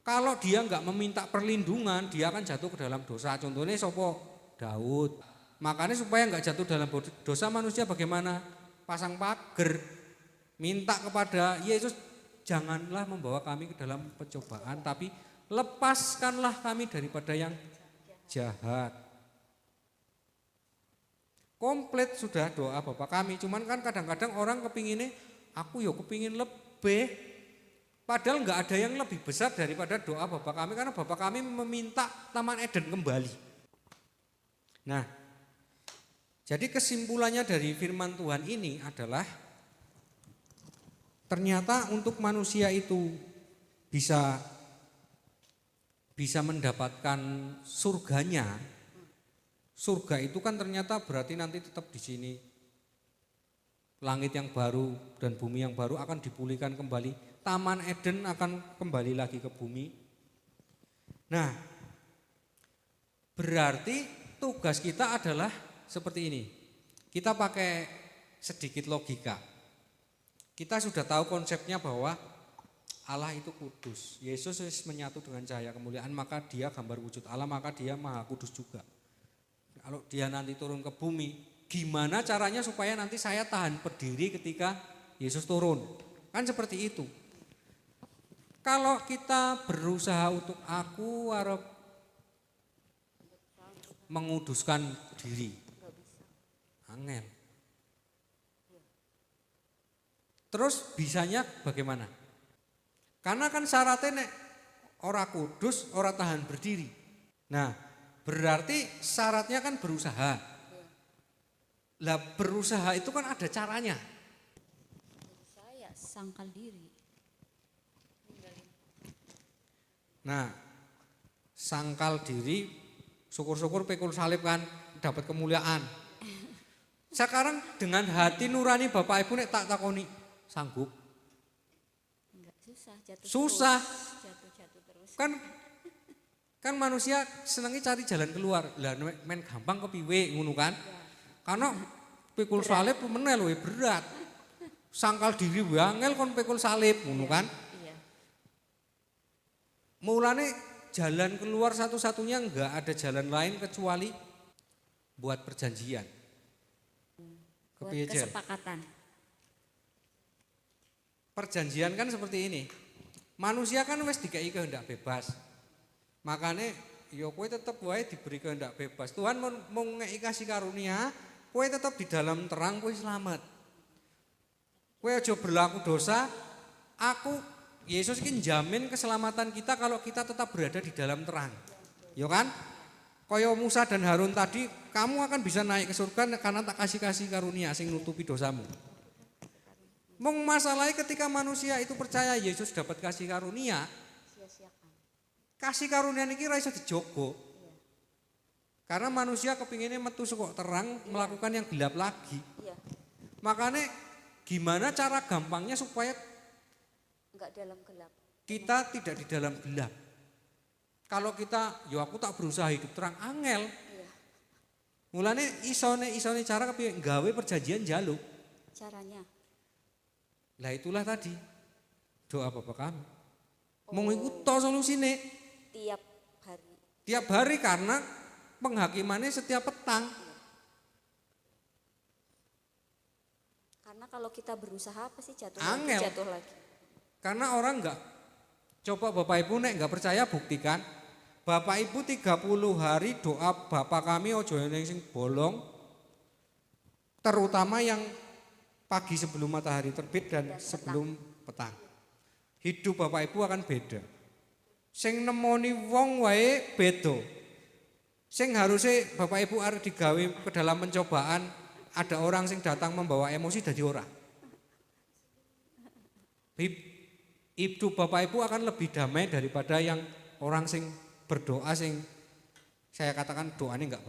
kalau dia enggak meminta perlindungan, dia akan jatuh ke dalam dosa. Contohnya sopo? Daud. Makanya supaya enggak jatuh dalam dosa, manusia bagaimana? Pasang pagar, minta kepada Yesus, janganlah membawa kami ke dalam pencobaan, tapi lepaskanlah kami daripada yang jahat. Komplit sudah doa Bapa kami. Cuman kan kadang-kadang orang kepinginnya, aku ya kepingin lebih. Padahal enggak ada yang lebih besar daripada doa Bapa kami, karena Bapa kami meminta Taman Eden kembali. Nah, jadi kesimpulannya dari firman Tuhan ini adalah ternyata untuk manusia itu bisa mendapatkan surganya. Surga itu kan ternyata berarti nanti tetap di sini. Langit yang baru dan bumi yang baru akan dipulihkan kembali. Taman Eden akan kembali lagi ke bumi. Nah, berarti tugas kita adalah seperti ini. Kita pakai sedikit logika. Kita sudah tahu konsepnya bahwa Allah itu kudus. Yesus menyatu dengan cahaya kemuliaan, maka dia gambar wujud Allah, maka dia maha kudus juga. Kalau dia nanti turun ke bumi, gimana caranya supaya nanti saya tahan berdiri ketika Yesus turun? Kan seperti itu. Kalau kita berusaha untuk aku harap menguduskan diri, angel. Terus bisanya bagaimana? Karena kan syaratnya nek ora kudus, ora tahan berdiri. Nah, berarti syaratnya kan berusaha. Lah berusaha itu kan ada caranya. Saya sangkal diri. Nah, sangkal diri, syukur-syukur pikul salib kan dapat kemuliaan. Sekarang dengan hati nurani Bapak Ibu nek tak takoni, sanggup? Enggak, susah, jatuh. Susah. Terus. Jatuh terus. Kan manusia senangnya cari jalan keluar. Lah men gampang kepiwe ngono kan? Karena pikul salib meneh lho berat. Sangkal diri wae angel kon pikul salib ngono kan? Mulane jalan keluar satu-satunya enggak ada jalan lain kecuali buat perjanjian. Buat kesepakatan. Perjanjian kan seperti ini. Manusia kan wis dikai kehendak bebas. Makanya ya kowe tetep wae diberi kehendak bebas. Tuhan mau ngeki kasih karunia, kowe tetep di dalam terang, kowe selamat. Kowe aja berlaku dosa, Yesus ini jamin keselamatan kita kalau kita tetap berada di dalam terang. Ya kan? Kaya Musa dan Harun tadi, kamu akan bisa naik ke surga karena tak kasih karunia sing nutupi dosamu. Mung masalahnya ketika manusia itu percaya Yesus dapat kasih karunia, kasih karunia ini ra iso dijogo. Karena manusia kepinginnya metu saka terang melakukan yang gelap lagi. Makanya gimana cara gampangnya supaya Enggak dalam gelap. kita tidak di dalam gelap. Kalau kita, aku tak berusaha hidup terang, angel. Mulane isone cara kepiye gawe perjanjian jaluk. Caranya. Lah itulah tadi doa Bapak kami. Mung iku to solusine. Tiap hari. Tiap hari karena penghakimannya setiap petang. Karena kalau kita berusaha pasti jatuh Angel. lagi, jatuh lagi. Karena orang enggak, coba Bapak Ibu nek enggak percaya buktikan. Bapak Ibu 30 hari doa Bapak kami ojo yang sing bolong, terutama yang pagi sebelum matahari terbit dan sebelum petang. Hidup Bapak Ibu akan beda. Sing nemoni wong wae beda. Sing harusnya Bapak Ibu arep digawe ke dalam pencobaan, ada orang sing datang membawa emosi dadi ora. Hidup Bapak Ibu akan lebih damai daripada yang orang sing berdoa sing saya katakan doanya enggak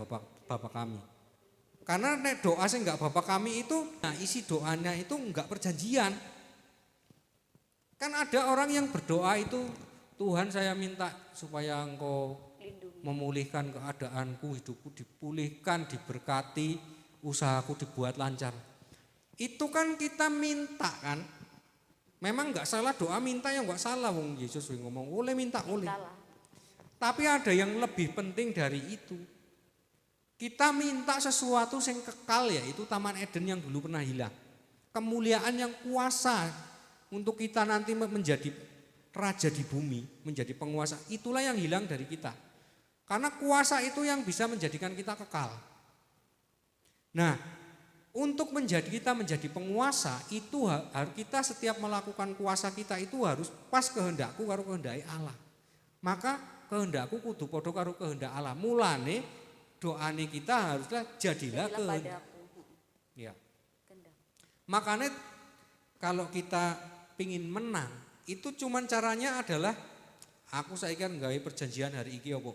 Bapak kami. Karena nek doa sing enggak Bapak kami itu, nah isi doanya itu enggak perjanjian. Kan ada orang yang berdoa itu, Tuhan saya minta supaya Engkau memulihkan keadaanku, hidupku dipulihkan, diberkati, usahaku dibuat lancar. Itu kan kita minta kan. Memang enggak salah doa minta, yang enggak salah wong Yesus ngomong oleh minta oleh. Tapi ada yang lebih penting dari itu. Kita minta sesuatu yang kekal, yaitu Taman Eden yang dulu pernah hilang. Kemuliaan yang kuasa untuk kita nanti menjadi raja di bumi, menjadi penguasa, itulah yang hilang dari kita. Karena kuasa itu yang bisa menjadikan kita kekal. Nah, untuk kita menjadi penguasa, itu harus kita setiap melakukan kuasa kita itu harus pas kehendakku karo kehendak Allah. Maka kehendakku kudu padha karo kehendak Allah. Mulane doane kita haruslah jadilah kehendak. Ya. Makanya kalau kita pingin menang, itu cuman caranya adalah aku saiki kan gawe perjanjian hari iki apa?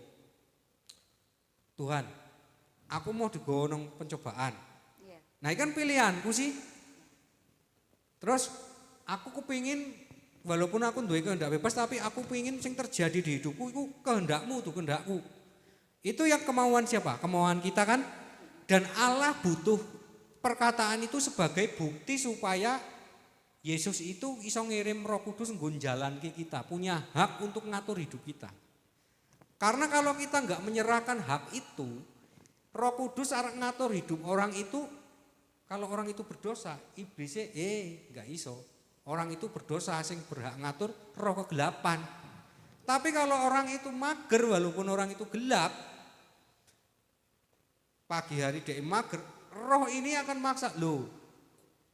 Tuhan, aku mau digawa nang pencobaan. Nah, ini kan pilihanku sih. Terus aku kepingin, walaupun aku duwe kehendak bebas, tapi aku pingin sing terjadi di hidupku itu kehendakmu, tuh kehendakku. Itu yang kemauan siapa? Kemauan kita kan. Dan Allah butuh perkataan itu sebagai bukti supaya Yesus itu iso ngirim Roh Kudus nggonjalanke kita, punya hak untuk ngatur hidup kita. Karena kalau kita enggak menyerahkan hak itu, Roh Kudus arep ngatur hidup orang itu. Kalau orang itu berdosa, iblisnya enggak iso. Orang itu berdosa sing berhak ngatur roh kegelapan. Tapi kalau orang itu mager, walaupun orang itu gelap, pagi hari dia mager, roh ini akan maksa. Loh,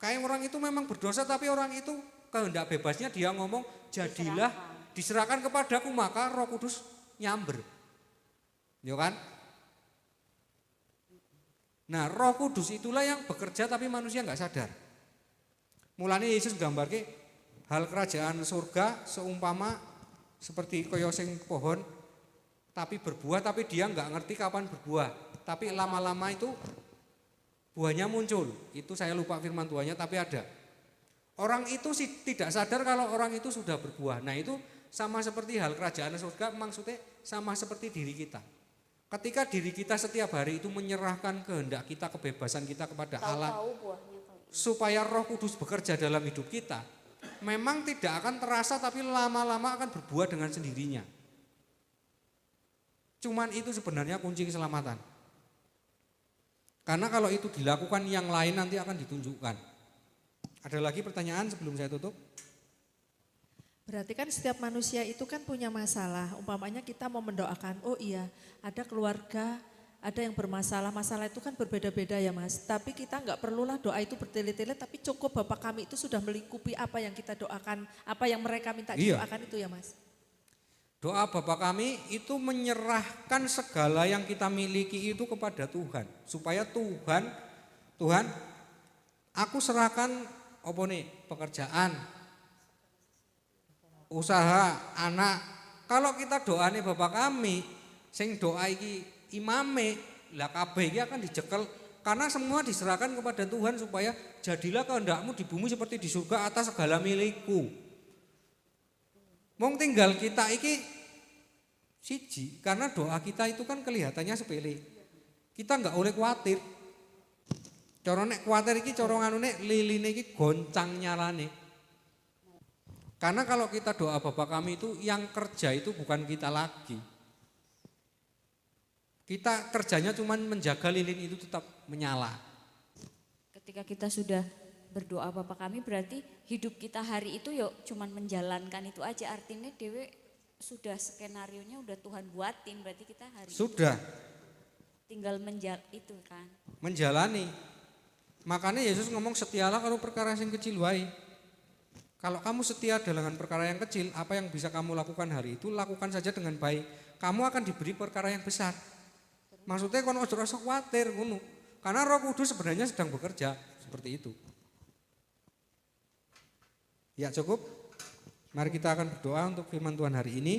kayak orang itu memang berdosa, tapi orang itu kehendak bebasnya dia ngomong, jadilah diserahkan kepadaku, maka Roh Kudus nyamber. Ya kan? Nah, Roh Kudus itulah yang bekerja tapi manusia enggak sadar. Mulanya Yesus gambarke hal kerajaan surga seumpama seperti kaya sing pohon tapi berbuah, tapi dia enggak ngerti kapan berbuah. Tapi lama-lama itu buahnya muncul. Itu saya lupa firman Tuhannya, tapi ada. Orang itu sih tidak sadar kalau orang itu sudah berbuah. Nah, itu sama seperti hal kerajaan surga, maksudnya sama seperti diri kita. Ketika diri kita setiap hari itu menyerahkan kehendak kita, kebebasan kita kepada Allah, supaya Roh Kudus bekerja dalam hidup kita, memang tidak akan terasa, tapi lama-lama akan berbuah dengan sendirinya. Cuman itu sebenarnya kunci keselamatan. Karena kalau itu dilakukan yang lain nanti akan ditunjukkan. Ada lagi pertanyaan sebelum saya tutup? Berarti kan setiap manusia itu kan punya masalah. Umpamanya kita mau mendoakan, oh iya ada keluarga, ada yang bermasalah. Masalah itu kan berbeda-beda ya Mas. Tapi kita enggak perlulah doa itu bertele-tele, tapi cukup Bapak kami itu sudah melingkupi apa yang kita doakan, apa yang mereka minta didoakan itu ya Mas. Doa Bapa kami itu menyerahkan segala yang kita miliki itu kepada Tuhan. Supaya Tuhan aku serahkan apa nih, pekerjaan, usaha, anak. Kalau kita doane Bapa kami, sing doa iki imame, lah kabeh iki akan dicekel. Karena semua diserahkan kepada Tuhan supaya jadilah kehendakmu di bumi seperti di surga atas segala milikku. Mong tinggal kita iki siji, karena doa kita itu kan kelihatannya sepele. Kita enggak boleh khawatir. Cara nek khawatir iki cara nganune liline iki goncang nyalane. Karena kalau kita doa Bapa kami itu yang kerja itu bukan kita lagi. Kita kerjanya cuma menjaga lilin itu tetap menyala. Ketika kita sudah berdoa Bapa kami, berarti hidup kita hari itu yuk cuman menjalankan itu aja. Artinya Dewe sudah skenarionya udah Tuhan buatin, berarti kita hari Sudah itu tinggal itu kan. menjalani. Makanya Yesus ngomong setialah kalau perkara yang kecil wae. Kalau kamu setia dengan perkara yang kecil, apa yang bisa kamu lakukan hari itu lakukan saja dengan baik. Kamu akan diberi perkara yang besar. Maksudnya kono ojo rasa khawatir ngono. Karena Roh Kudus sebenarnya sedang bekerja seperti itu. Ya cukup. Mari kita akan berdoa untuk firman Tuhan hari ini.